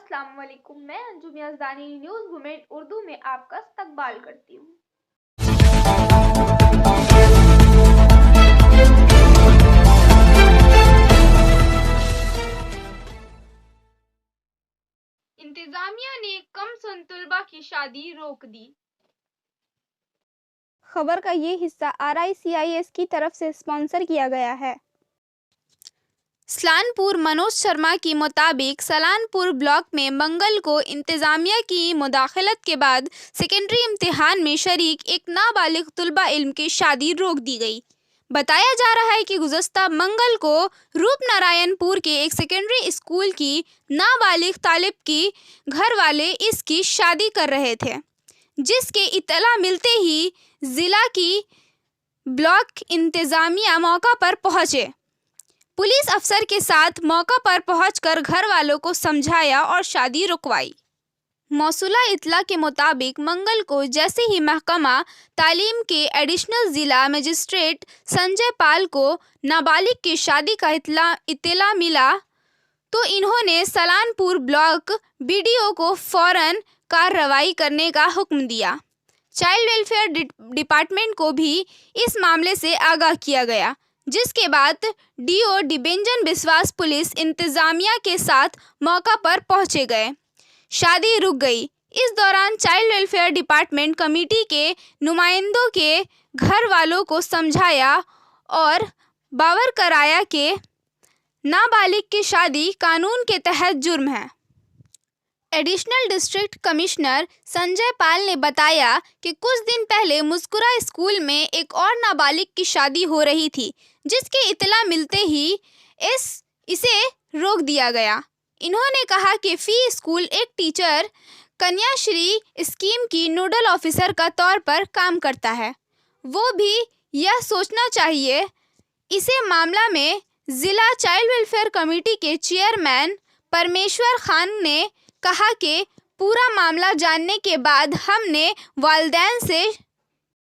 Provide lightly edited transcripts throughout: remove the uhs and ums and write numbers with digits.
अस्सलाम वालेकुम। मैं अंजुम याज़दानी न्यूज़ वुमेन उर्दू में आपका इस्तकबाल करती हूँ। इंतजामिया ने कम सन तलबा की शादी रोक दी। खबर का ये हिस्सा RICIS की तरफ से स्पॉन्सर किया गया है। सलानपुर मनोज शर्मा के मुताबिक सलानपुर ब्लॉक में मंगल को इंतजामिया की मुदाखलत के बाद सेकेंडरी इम्तिहान में शरीक एक नाबालिग तुलबा इल्म की शादी रोक दी गई। बताया जा रहा है कि गुज़श्ता मंगल को रूपनारायणपुर के एक सेकेंडरी स्कूल की नाबालिग तालिब की घर वाले इसकी शादी कर रहे थे, जिसके इत्तला मिलते ही जिला की ब्लॉक इंतजामिया मौका पर पहुंचे। पुलिस अफसर के साथ मौका पर पहुंचकर घर वालों को समझाया और शादी रुकवाई। मौसूला इत्तला के मुताबिक मंगल को जैसे ही महकमा तालीम के एडिशनल ज़िला मजिस्ट्रेट संजय पाल को नाबालिग की शादी का इत्तला मिला तो इन्होंने सलानपुर ब्लॉक BDO को फौरन कार्रवाई करने का हुक्म दिया। चाइल्ड वेलफेयर डिपार्टमेंट को भी इस मामले से आगाह किया गया, जिसके बाद DO डिबेंजन बिस्वास पुलिस इंतजामिया के साथ मौका पर पहुंचे गए। शादी रुक गई। इस दौरान चाइल्ड वेलफेयर डिपार्टमेंट कमेटी के नुमाइंदों के घर वालों को समझाया और बावर कराया कि नाबालिग की शादी कानून के तहत जुर्म है। Additional district commissioner Sanjay Pal ने बताया कि कुछ दिन पहले मुस्कुरा स्कूल में एक और नाबालिग की शादी हो रही थी, जिसकी इत्तला मिलते ही इसे रोक दिया गया। इन्होंने कहा कि फी स्कूल एक टीचर कन्याश्री स्कीम की नोडल ऑफिसर का तौर पर काम करता है। वो भी यह सोचना चाहिए। इसे मामला में ज़िला चाइल्ड वेलफेयर कमेटी के चेयरमैन परमेश्वर खान ने कहा कि पूरा मामला जानने के बाद हमने वालिदैन से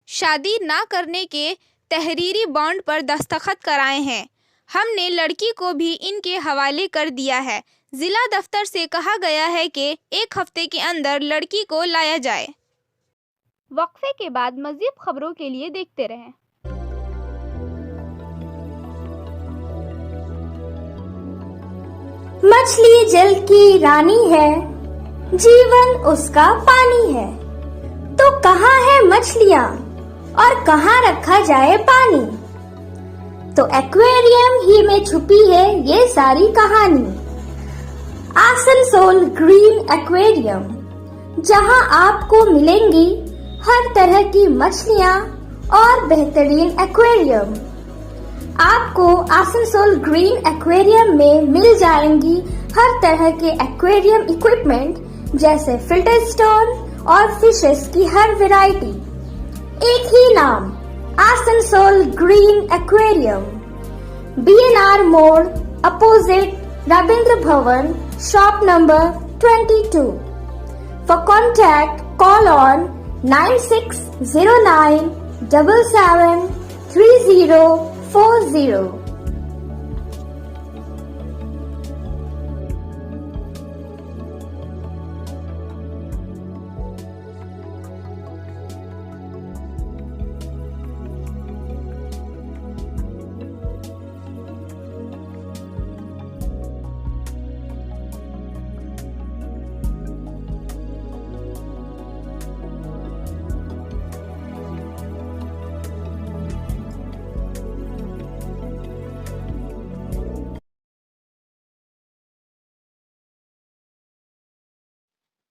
शादी ना करने के तहरीरी बॉन्ड पर दस्तखत कराए हैं। हमने लड़की को भी इनके हवाले कर दिया है। ज़िला दफ्तर से कहा गया है कि 1 हफ्ते के अंदर लड़की को लाया जाए। वक्फे के बाद मज़ीद खबरों के लिए देखते रहें। मछली जल की रानी है, जीवन उसका पानी है। तो कहाँ है मछलियाँ और कहाँ रखा जाए पानी? तो एक्वेरियम ही में छुपी है ये सारी कहानी। आसनसोल ग्रीन एक्वेरियम, जहाँ आपको मिलेंगी हर तरह की मछलियाँ और बेहतरीन एक्वेरियम। आपको आसनसोल ग्रीन एक्वेरियम में मिल जाएंगी हर तरह के एक्वेरियम इक्विपमेंट, जैसे फिल्टर स्टोन और फिशेस की हर वैरायटी। एक ही नाम, आसनसोल ग्रीन एक्वेरियम। BNR मोड़ opposite Ravindra Bhavan, shop number 22। For contact, call on 9609 77 3040।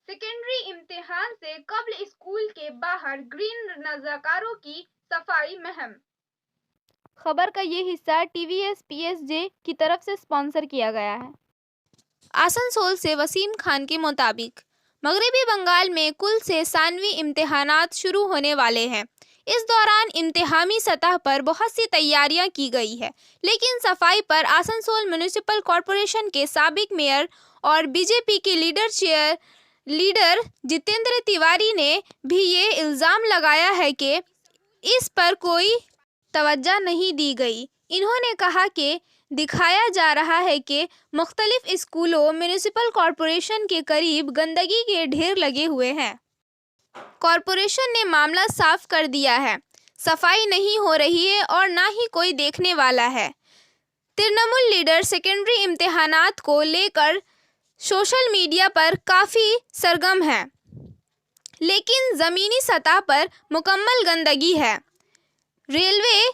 Secondary इम्तिहान से कब्ल स्कूल के बाहर ग्रीन रज़ाकारों की सफाई मुहिम। खबर का ये हिस्सा TVS PSJ की तरफ से स्पॉन्सर किया गया है। आसनसोल से वसीम खान के मुताबिक मगरबी बंगाल में कुल से सानवी इम्तिहानात शुरू होने वाले हैं। इस दौरान इम्तिहानी सतह पर बहुत सी तैयारियां की गई है, लेकिन सफाई पर आसनसोल म्यूनिसिपल कॉरपोरेशन के साबिक मेयर और BJP के लीडर जितेंद्र तिवारी ने भी ये इल्ज़ाम लगाया है कि इस पर कोई तवज्जो नहीं दी गई। इन्होंने कहा कि दिखाया जा रहा है कि मुख्तलिफ स्कूलों म्यूनिसिपल कॉरपोरेशन के करीब गंदगी के ढेर लगे हुए हैं। कॉरपोरेशन ने मामला साफ कर दिया है, सफाई नहीं हो रही है और ना ही कोई देखने वाला है। तृणमूल लीडर सेकेंडरी इम्तिहानात को लेकर सोशल मीडिया पर काफ़ी सरगर्म है, लेकिन ज़मीनी सतह पर मुकम्मल गंदगी है। Railway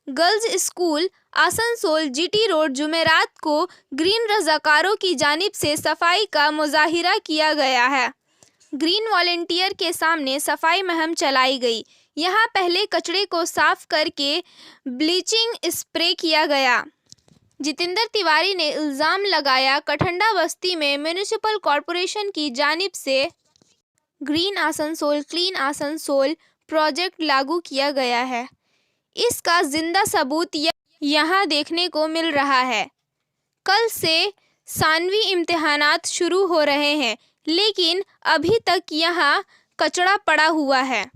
girls school Asansol GT road जुमेरात को ग्रीन रज़ाकारों की जानिब से सफाई का मुजाहिरा किया गया है। ग्रीन वॉलंटियर के सामने सफाई मुहिम चलाई गई। यहाँ पहले कचरे को साफ करके ब्लीचिंग स्प्रे किया गया। जितेंद्र तिवारी ने इल्ज़ाम लगाया कठंडा बस्ती में म्यूनिसिपल कॉरपोरेशन की जानिब से green Asansol clean Asansol project लागू किया गया है। इसका जिंदा सबूत यहाँ देखने को मिल रहा है। कल से सानवी इम्तिहानात शुरू हो रहे हैं, लेकिन अभी तक यहाँ कचरा पड़ा हुआ है।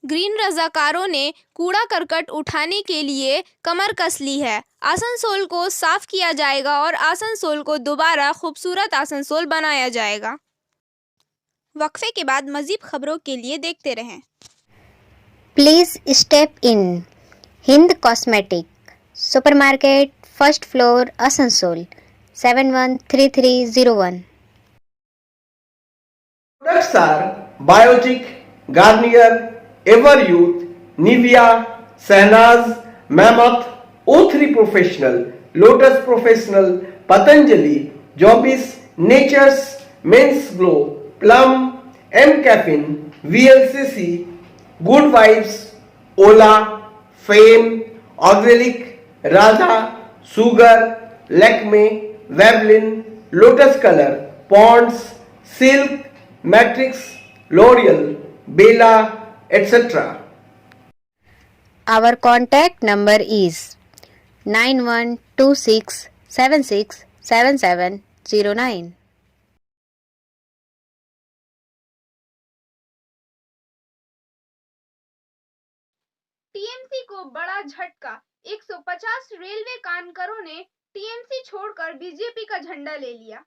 ग्रीन रज़ाकारों ने कूड़ा करकट उठाने के लिए कमर कस ली है। आसनसोल को साफ किया जाएगा और आसनसोल को दोबारा खूबसूरत आसनसोल बनाया जाएगा। वक्फे के बाद मज़ीद खबरों के लिए देखते रहें। Please step in Hind cosmetic supermarket first floor Asansol 713301। Products are Biotic, Garnier, Everyouth, Nivea, Sahnaz, Mammoth, O3 Professional, Lotus Professional, Patanjali, Jobis, Nature's, Men's Glow, Plum, M Caffeine, VLCC, Good Vibes, Ola, Fame, Organic, Radha, Sugar, Lakme, Veblen, Lotus Color, Ponds, Silk, Matrix, L'Oreal, Bella, etc. Our contact number is 9126767709। TMC को बड़ा झटका। 150 railway कामगारों ने TMC छोड़कर BJP का झंडा ले लिया।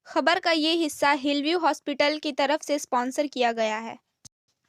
खबर का ये हिस्सा हिलव्यू हॉस्पिटल की तरफ से स्पॉन्सर किया गया है।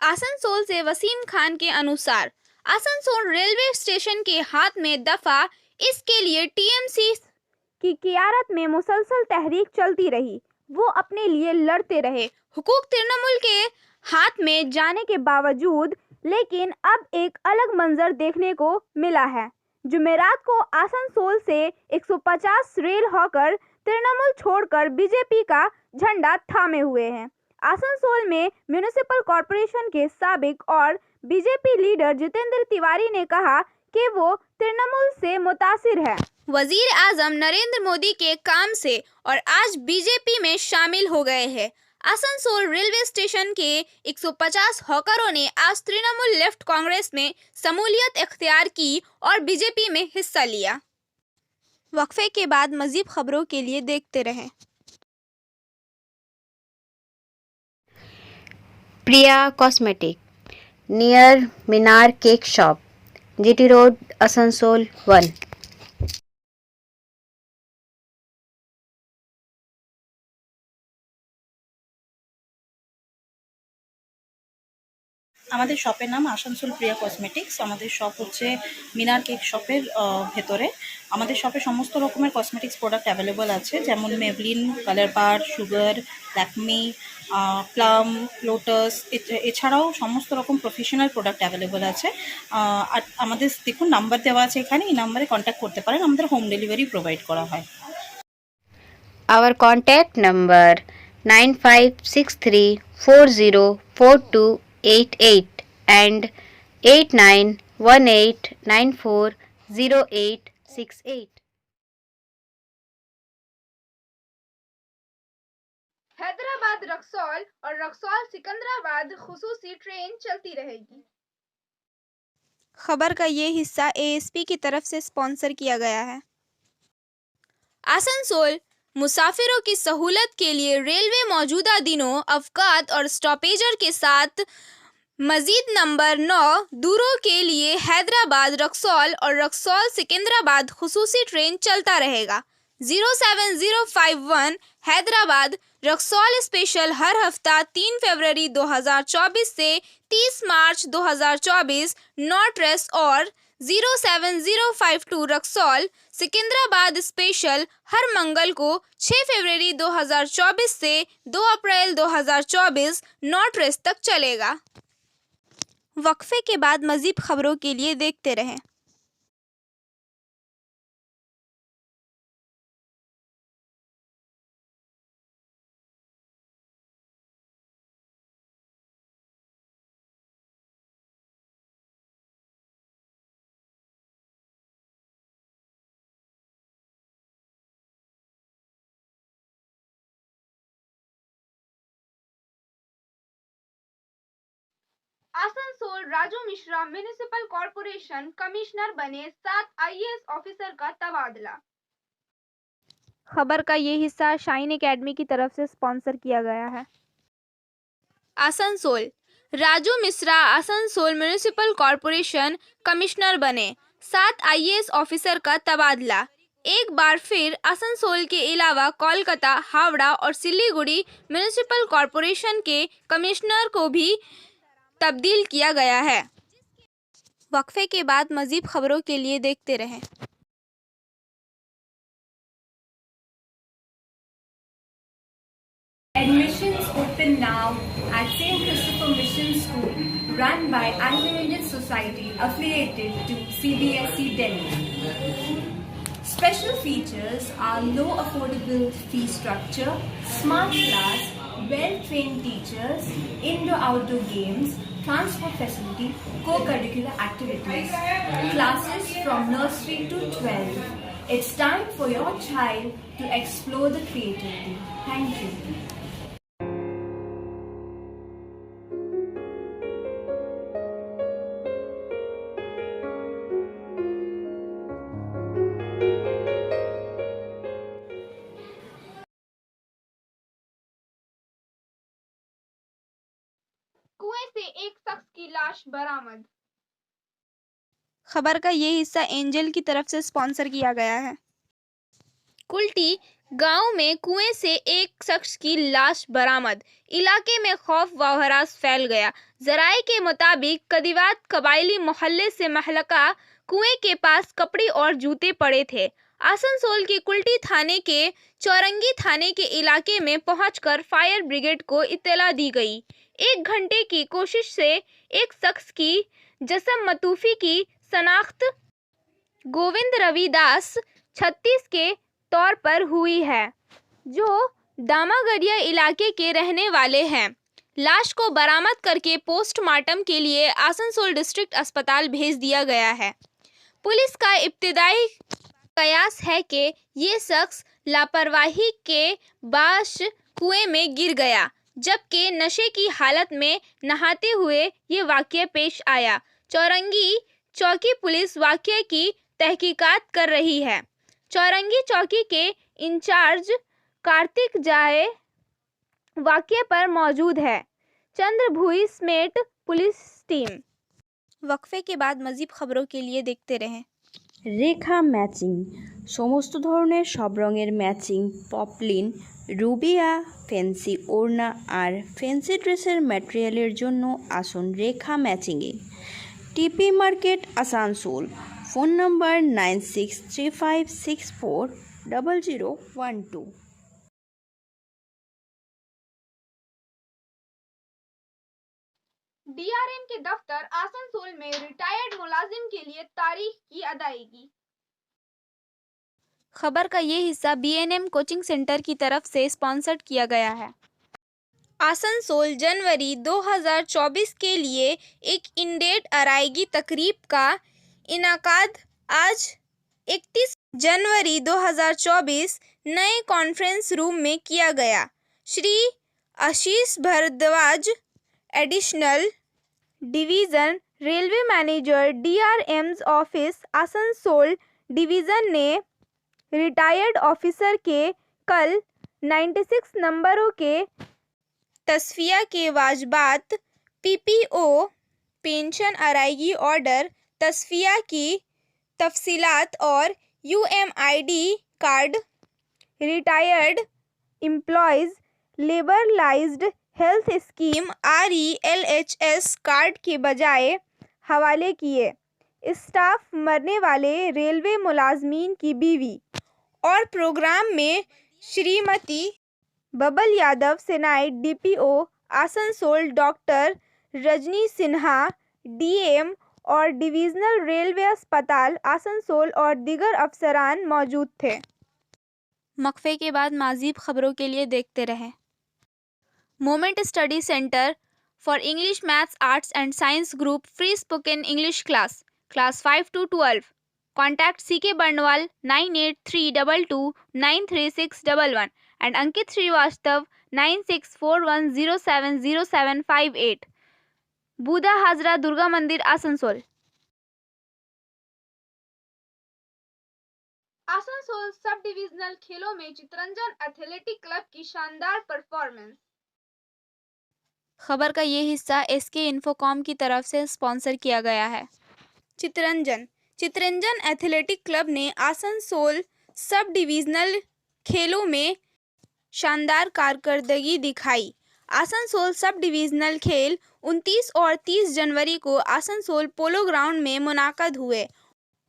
आसनसोल से वसीम खान के अनुसार आसनसोल रेलवे स्टेशन के हाथ में दफा इसके लिए टीएमसी की क़ियादत में मुसलसल तहरीक चलती रही। वो अपने लिए लड़ते रहे, हुकूक तृणमूल के हाथ में जाने के बावजूद। लेकिन अब एक अलग मंजर देखने को मिला है। जुमेरात को आसनसोल से 150 रेल हॉकर तृणमूल छोड़कर बीजेपी का झंडा थामे हुए हैं। आसनसोल में म्यूनिसिपल कॉरपोरेशन के साबिक और बीजेपी लीडर जितेंद्र तिवारी ने कहा कि वो तृणमूल से मुतासिर है, वजीर आजम नरेंद्र मोदी के काम से, और आज बीजेपी में शामिल हो गए हैं। आसनसोल रेलवे स्टेशन के 150 हॉकरों ने आज तृणमूल लेफ्ट कांग्रेस में शमूलियत इख्तियार की और बीजेपी में हिस्सा लिया। वक्फे के बाद मज़ीद खबरों के लिए देखते रहें। Priya cosmetic near Minar cake shop GT road Asansol 1। আমাদের শপের নাম আসানসোল প্রিয়া কসমেটিক্স। আমাদের শপ হচ্ছে মিনার কেক শপের ভেতরে। আমাদের শপে সমস্ত রকমের কসমেটিক্স প্রোডাক্ট অ্যাভেলেবল আছে, যেমন মেভলিন, কালার বার, সুগার, ল্যাকমি, প্লাম, লোটাস, এছাড়াও সমস্ত রকম প্রফেশনাল প্রোডাক্ট অ্যাভেলেবল আছে। আর আমাদের দেখুন নাম্বার দেওয়া আছে এখানে, এই নাম্বারে কন্ট্যাক্ট করতে পারেন। আমাদের হোম ডেলিভারি প্রোভাইড করা হয়। Our contact number 9563404288 and 8918940868। Hyderabad Raxaul और रक्सौल सिकंदराबाद खुसूसी ट्रेन चलती रहेगी। खबर का ये हिस्सा एएसपी की तरफ से स्पॉन्सर किया गया है। आसनसोल मुसाफिरों की सहूलत के लिए रेलवे मौजूदा दिनों अवकात और स्टॉपेजर के साथ मजीद नंबर 9 दूरों के लिए हैदराबाद रक्सौल और रक्सौल सिकंदराबाद खुसूसी ट्रेन चलता रहेगा। 07051 हैदराबाद रक्सौल स्पेशल हर हफ्ता 3 फरवरी 2024 से 30 मार्च 2024 नॉट रेस्ट और 07052 रक्सौल सिकंदराबाद स्पेशल हर मंगल को 6 फरवरी 2024 से 2 अप्रैल 2024 नॉट रेस्ट तक चलेगा। वक्फे के बाद मज़ीद खबरों के लिए देखते रहें। Asansol Raju Mishra municipal corporation commissioner बने, 7 आईएएस ऑफिसर का तबादला। खबर का ये हिस्सा शाइन एकेडमी की तरफ से स्पॉन्सर किया गया है। Asansol Raju Mishra Asansol municipal corporation commissioner बने, 7 आईएएस ऑफिसर का तबादला। एक बार फिर आसनसोल के अलावा कोलकाता, हावड़ा और सिलीगुड़ी म्युनिसिपल कॉर्पोरेशन के कमिश्नर को भी तब्दील किया गया है। वक्फे के बाद मज़ीद खबरों के लिए देखते रहें। Admissions open now at St. Christopher Mission School, run by Anglo-Indian Society affiliated to CBSE Delhi. Special features are low affordable fee structure, smart class, well-trained teachers, indoor-outdoor games, transport facility, co-curricular activities, classes from nursery to 12. It's time for your child to explore the creativity. Thank you. कुएं से एक शख्स की लाश बरामद। खबर का ये हिस्सा एंजल की तरफ से स्पॉन्सर किया गया है। कुल्टी गांव में कुएं से एक शख्स की लाश बरामद। इलाके में खौफ व हरास फैल गया। जराये के मुताबिक कदीवात कबायली मोहल्ले से महलका कुएं के पास कपड़े और जूते पड़े थे। आसनसोल के कुल्टी थाने के चौरंगी थाने के इलाके में पहुंचकर फायर ब्रिगेड को इत्तला दी गई। 1 घंटे की कोशिश से एक शख्स की जसम मतूफी की शनाख्त गोविंद रविदास 36 के तौर पर हुई है, जो दामागढ़िया इलाके के रहने वाले हैं। लाश को बरामद करके पोस्टमार्टम के लिए आसनसोल डिस्ट्रिक्ट अस्पताल भेज दिया गया है। पुलिस का इब्तिदाई कयास है कि ये शख्स लापरवाही के बाश कुएं में गिर गया, जबकि नशे की हालत में नहाते हुए ये वाकया पेश आया। चौरंगी चौकी पुलिस वाकये की तहकीकात कर रही है। चौरंगी चौकी के इंचार्ज कार्तिक जाए वाकये पर मौजूद है। चंद्रभुई समेत पुलिस टीम। वक्फे के बाद मजीद खबरों के लिए देखते रहें। রেখা ম্যাচিং সমস্ত ধরনের সব রঙের ম্যাচিং পপলিন রুবিয়া ফ্যান্সি ওড়না আর ফ্যান্সি ড্রেসের ম্যাটেরিয়ালের জন্য আসুন রেখা ম্যাচিংয়ে। টিপি market Asansol. Phone number 9635640012। DRM के दफ्तर आसनसोल में रिटायर्ड मुलाजिम के लिए तारीख की अदायगी। खबर का ये हिस्सा बीएनएम कोचिंग सेंटर की तरफ से स्पॉन्सर्ड किया गया है। आसनसोल जनवरी 2024 के लिए एक इंडेट अरायगी तकरीब का इनाकाद आज 31 जनवरी 2024 नए कॉन्फ्रेंस रूम में किया गया। Shri Ashish Bhardwaj, additional division railway manager, DRMs office Asansol division ने रिटायर्ड ऑफिसर के कल 96 नंबरों के तस्फिया के वाजबात पीपीओ पेंशन अदायगी ऑर्डर, तस्फिया की तफसीलात और UMID card retired employees liberalized health scheme RELHS card के बजाय हवाले किए। स्टाफ मरने वाले रेलवे मुलाजमीन की बीवी। और प्रोग्राम में Shrimati Babal Yadav senior DPO Asansol, doctor Rajni Sinha DM और डिविजनल रेलवे अस्पताल आसनसोल और दीगर अफसरान मौजूद थे। मकफ़े के बाद माज़ीद खबरों के लिए देखते रहें moment study centre for English, maths, arts and science group free spoken English class 5 to 12। Contact CK Barnwal 9832293611 and Ankit Srivastav 9641070758। Buda Hajra Durga Mandir Asansol. Asansol sub divisional खेलों में चितरंजन एथलेटिक क्लब की शानदार परफॉर्मेंस। खबर का ये हिस्सा SK इन्फोकॉम की तरफ से स्पॉन्सर किया गया है। चितरंजन एथलेटिक क्लब ने आसनसोल सब डिविजनल खेलों में शानदार कारकर्दगी दिखाई। आसनसोल सब डिविजनल खेल 29 और 30 जनवरी को आसनसोल पोलो ग्राउंड में मुनाकद हुए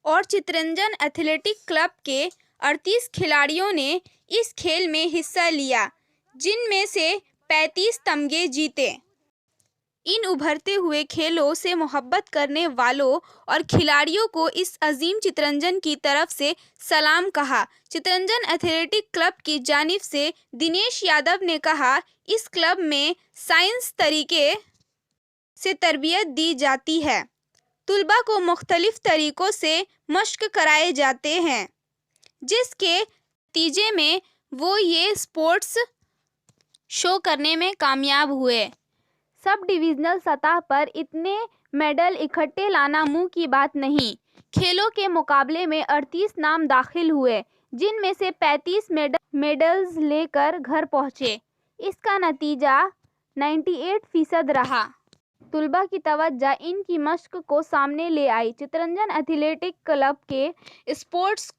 और चितरंजन एथलेटिक क्लब के 38 खिलाड़ियों ने इस खेल में हिस्सा लिया, जिनमें से 35 तमगे जीते। इन उभरते हुए खेलों से मोहब्बत करने वालों और खिलाड़ियों को इस अजीम चितरंजन की तरफ से सलाम कहा। चितरंजन एथलेटिक क्लब की जानिब से दिनेश यादव ने कहा, इस क्लब में साइंस तरीके से तरबियत दी जाती है। तुलबा को मुख्तलिफ तरीक़ों से मश्क कराए जाते हैं, जिसके नतीजे में वो ये स्पोर्ट्स शो करने में कामयाब हुए। सब डिविजनल सतह पर इतने मेडल इकट्ठे लाना मुंह की बात नहीं। खेलों के मुकाबले में 38 नाम दाखिल हुए, जिनमें से 35 मेडल्स लेकर घर पहुंचे। इसका नतीजा 98% रहा। तुलबा की तवज्जो इनकी मश्क को सामने ले आई। चितरंजन एथलेटिक क्लब के स्पोर्ट्स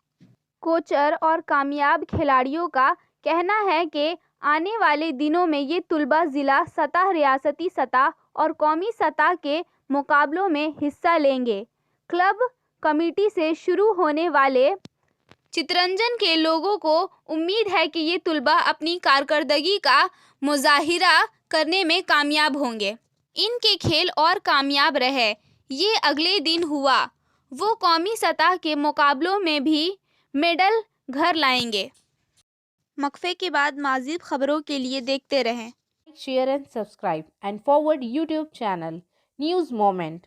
कोचर और कामयाब खिलाड़ियों का कहना है कि आने वाले दिनों में ये तुलबा ज़िला सतह, रियासती सतह और कौमी सतह के मुकाबलों में हिस्सा लेंगे। क्लब कमेटी से शुरू होने वाले चितरंजन के लोगों को उम्मीद है कि ये तुलबा अपनी कारकर्दगी का मुजाहिरा करने में कामयाब होंगे। इनके खेल और कामयाब रहे ये अगले दिन हुआ, वो कौमी सतह के मुकाबलों में भी मेडल घर लाएंगे। मकफ़े के बाद माज़ीद खबरों के लिए देखते रहें। Share and subscribe and forward YouTube channel News Moment.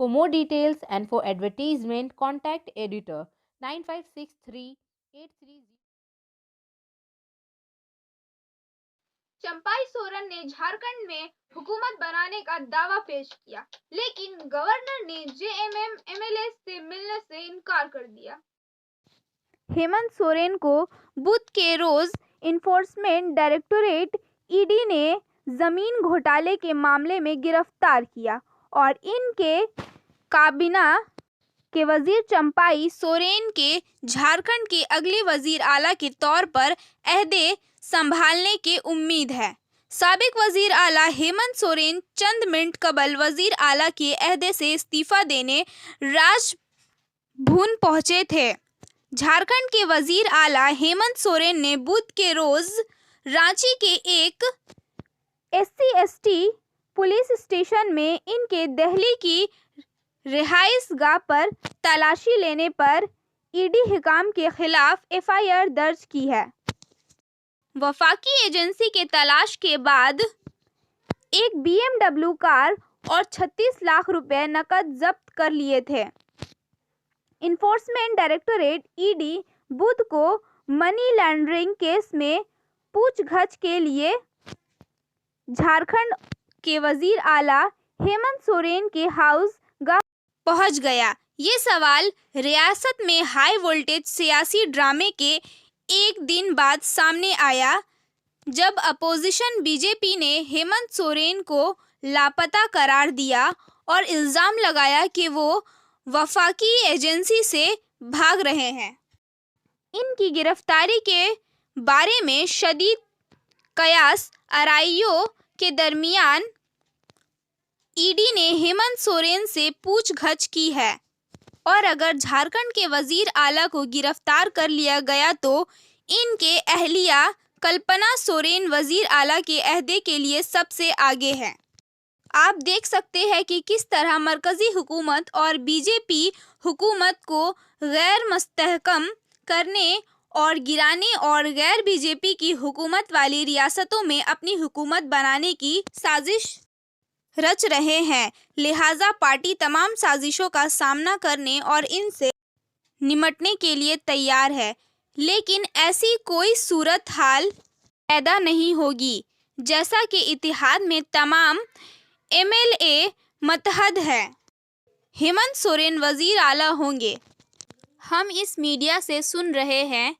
For more details and for advertisement, contact editor 956383. Champai Soren ने झारखंड में हुकूमत बनाने का दावा पेश किया, लेकिन गवर्नर ने JMM MLA से मिलने से इनकार कर दिया। हेमंत सोरेन को बुध के रोज इन्फोर्समेंट डायरेक्टोरेट ED ने जमीन घोटाले के मामले में गिरफ्तार किया और इनके काबीना के वजीर चंपाई सोरेन के झारखंड के अगले वजीर आला के तौर पर अहदे संभालने की उम्मीद है। साबिक वजीर आला हेमंत सोरेन चंद मिनट कबल वजीर आला के अहदे से इस्तीफा देने राजभवन पहुंचे थे। झारखंड के वजीर आला हेमंत सोरेन ने बुध के रोज रांची के एक SC/ST पुलिस स्टेशन में इनके दिल्ली की रिहाइशगाह पर तलाशी लेने पर ED हिकाम के खिलाफ FIR दर्ज की है। वफाकी एजेंसी के तलाश के बाद एक BMW कार और 36 लाख रुपए नकद जब्त कर लिए थे। इन्फोर्समेंट डायरेक्टोरेट ED बुध को मनी लॉन्ड्रिंग केस में पूछताछ के लिए झारखंड के वजीर आला हेमंत सोरेन के हाउस गाह पहुंच गया। ये सवाल रियासत में हाई वोल्टेज सियासी ड्रामे के एक दिन बाद सामने आया, जब अपोजिशन BJP ने हेमंत सोरेन को लापता करार दिया और इल्ज़ाम लगाया कि वो वफाकी एजेंसी से भाग रहे हैं। इनकी गिरफ्तारी के बारे में शदीद कयास आराइयों के दरमियान ईडी ने हेमंत सोरेन से पूछगछ की है और अगर झारखंड के वजीर आला को गिरफ्तार कर लिया गया तो इनके अहलिया कल्पना सोरेन वजीर आला के अहदे के लिए सबसे आगे है। आप देख सकते हैं कि किस तरह मरकजी हुकूमत और बीजेपी हुकूमत को गैर मुस्तहकम करने और गिराने और गैर बीजेपी की हुकूमत वाली रियासतों में अपनी हुकूमत बनाने की साजिश रच रहे हैं। लिहाजा पार्टी तमाम साजिशों का सामना करने और इनसे निमटने के लिए तैयार है, लेकिन ऐसी कोई सूरत हाल पैदा नहीं होगी जैसा कि इतिहाद में तमाम एमएलए मतहद है। हेमंत सोरेन वजीर आला होंगे। हम इस मीडिया से सुन रहे हैं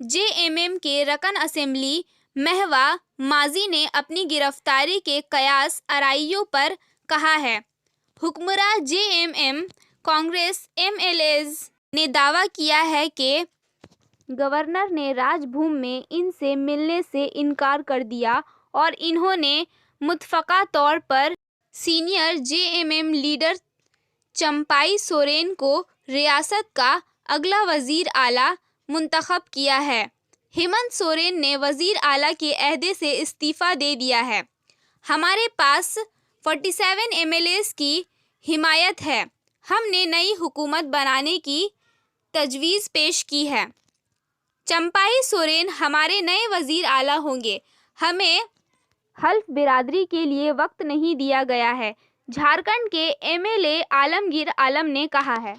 जेएमएम के रकन असेंबली महवा माजी ने अपनी गिरफ्तारी के कयास आराइयों पर कहा है। हुक्मरान जेएमएम कांग्रेस एमएलएज ने दावा किया है कि गवर्नर ने राजभूमि में इनसे मिलने से इनकार कर दिया और इन्होंने मुतफ़क़ा तौर पर senior JMM leader Champai Soren को रियासत का अगला वजीर आला मुंतखब किया है। हेमंत सोरेन ने वजीर आला के अहदे से इस्तीफ़ा दे दिया है। हमारे पास 47 एमएलएस की हिमायत है। हमने नई हुकूमत बनाने की तजवीज़ पेश की है। चंपाई सोरेन हमारे नए वजीर आला होंगे। हमें हल्फ बिरादरी के लिए वक्त नहीं दिया गया है, झारखंड के एमएलए आलमगीर आलम ने कहा है।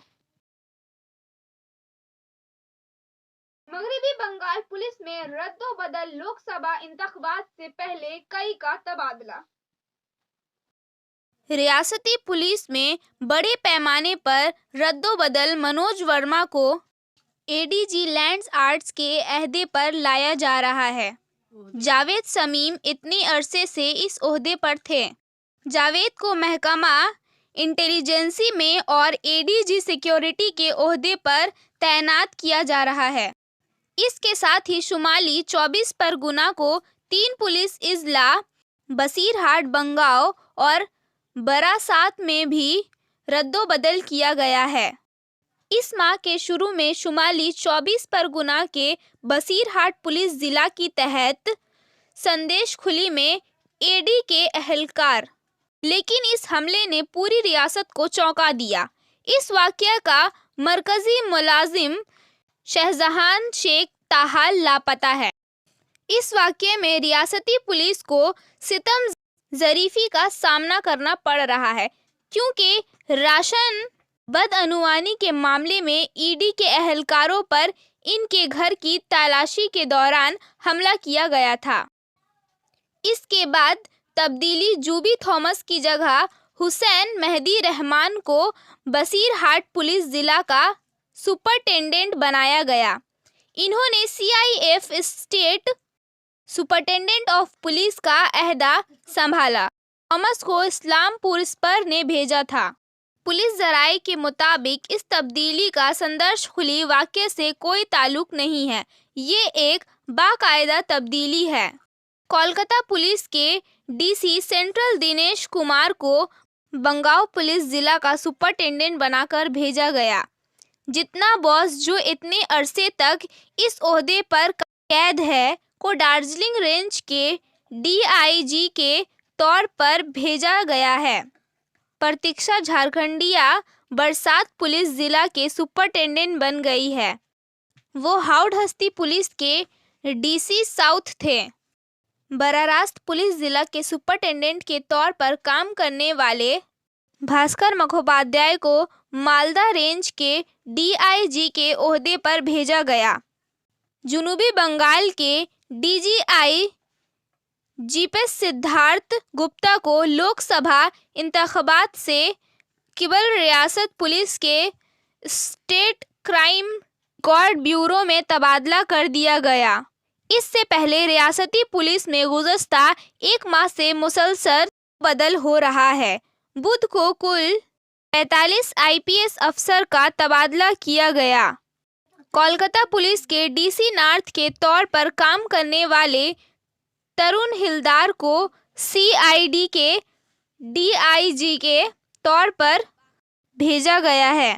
मगरबी बंगाल पुलिस में रद्दोबदल, लोकसभा इंतखाबात से पहले कई का तबादला। रियासती पुलिस में बड़े पैमाने पर रद्दोबदल, मनोज वर्मा को एडीजी लैंड्स आर्ट्स के अहदे पर लाया जा रहा है। जावेद समीम इतने अरसे से इस ओहदे पर थे। जावेद को महकमा इंटेलिजेंसी में और एडीजी सिक्योरिटी के ओहदे पर तैनात किया जा रहा है। इसके साथ ही शुमाली 24 परगना को 3 पुलिस इजला बसीरहाट, बंगाओ और बरासात में भी रद्दोबदल किया गया है। इस माह के शुरू में शुमाली 24 परगना के बसीरहाट पुलिस जिला की तहत संदेश खुली में एडी के अहलकार, लेकिन इस हमले ने पूरी रियासत को चौंका दिया। इस वाकये का मरकजी मुलाजिम शहजहान शेख ताहाल लापता है। इस वाकये में रियासती पुलिस को सितम ज़रीफी का सामना करना पड़ रहा है, क्योंकि राशन बदअनुवानी के मामले में ईडी के अहलकारों पर इनके घर की तलाशी के दौरान हमला किया गया था। इसके बाद तब्दीली जूबी थॉमस की जगह हुसैन मेहदी रहमान को बसीरहाट पुलिस जिला का सुपरिटेंडेंट बनाया गया। इन्होंने CIF state superintendent of police का अहदा संभाला। थॉमस को इस्लामपुर स्पर ने भेजा था। पुलिस जराये के मुताबिक इस तब्दीली का संदर्श खुली वाक़ये से कोई ताल्लुक नहीं है। ये एक बाकायदा तब्दीली है। कोलकाता पुलिस के डीसी सेंट्रल दिनेश कुमार को बंगाओ पुलिस जिला का सुपरिटेंडेंट बनाकर भेजा गया। जितना बॉस जो इतने अरसे तक इस ओहदे पर कैद है को दार्जिलिंग रेंज के डीआईजी के तौर पर भेजा गया है। प्रतीक्षा झारखंडिया बरसात पुलिस जिला के सुपरिटेंडेंट बन गई है। वो हाउड़हस्ती पुलिस के डीसी साउथ थे। बरारास्त पुलिस जिला के सुपरिटेंडेंट के तौर पर काम करने वाले भास्कर मुखोपाध्याय को मालदा रेंज के डीआईजी के ओहदे पर भेजा गया। जुनूबी बंगाल के डीजीआई जीपीएस सिद्धार्थ गुप्ता को लोकसभा इंतखाबात से किबल रियासत पुलिस के स्टेट क्राइम रिकॉर्ड ब्यूरो में तबादला कर दिया गया। इससे पहले रियासती पुलिस में गुज़श्ता 1 माह से मुसलसल बदल हो रहा है। बुध को कुल 45 आईपीएस अफसर का तबादला किया गया। कोलकाता पुलिस के डीसी नॉर्थ के तौर पर काम करने वाले तरुण हिलदार को सीआईडी के डीआईजी के तौर पर भेजा गया है।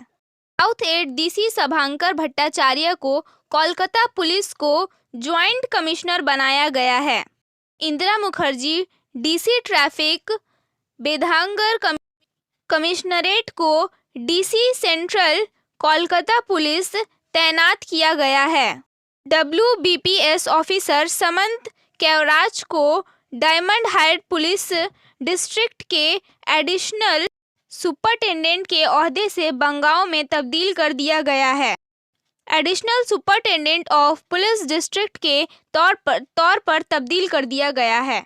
साउथ एड डीसी सभांकर भट्टाचार्य को कोलकाता पुलिस को ज्वाइंट कमिश्नर बनाया गया है। Indira Mukherjee DC traffic Bidhannagar commissionerate को डीसी सेंट्रल कोलकाता पुलिस तैनात किया गया है। WBPS ऑफिसर समंत केवराज को डायमंड हाइट पुलिस डिस्ट्रिक्ट के एडिशनल सुपरिटेंडेंट के ओहदे से बंगाओं में तब्दील कर दिया गया है। Additional superintendent of police district के तौर पर तब्दील कर दिया गया है।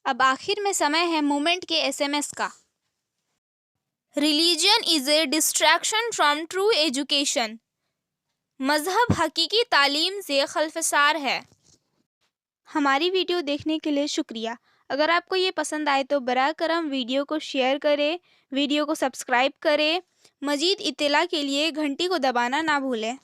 अब आखिर में समय है मोमेंट के एसएमएस का। Religion is a distraction from true education. मजहब हकीकी तालीम से खल्फसार है। हमारी वीडियो देखने के लिए शुक्रिया। अगर आपको ये पसंद आए तो बराह करम वीडियो को शेयर करें, वीडियो को सब्सक्राइब करें। मज़ीद इत्तला के लिए घंटी को दबाना ना भूलें।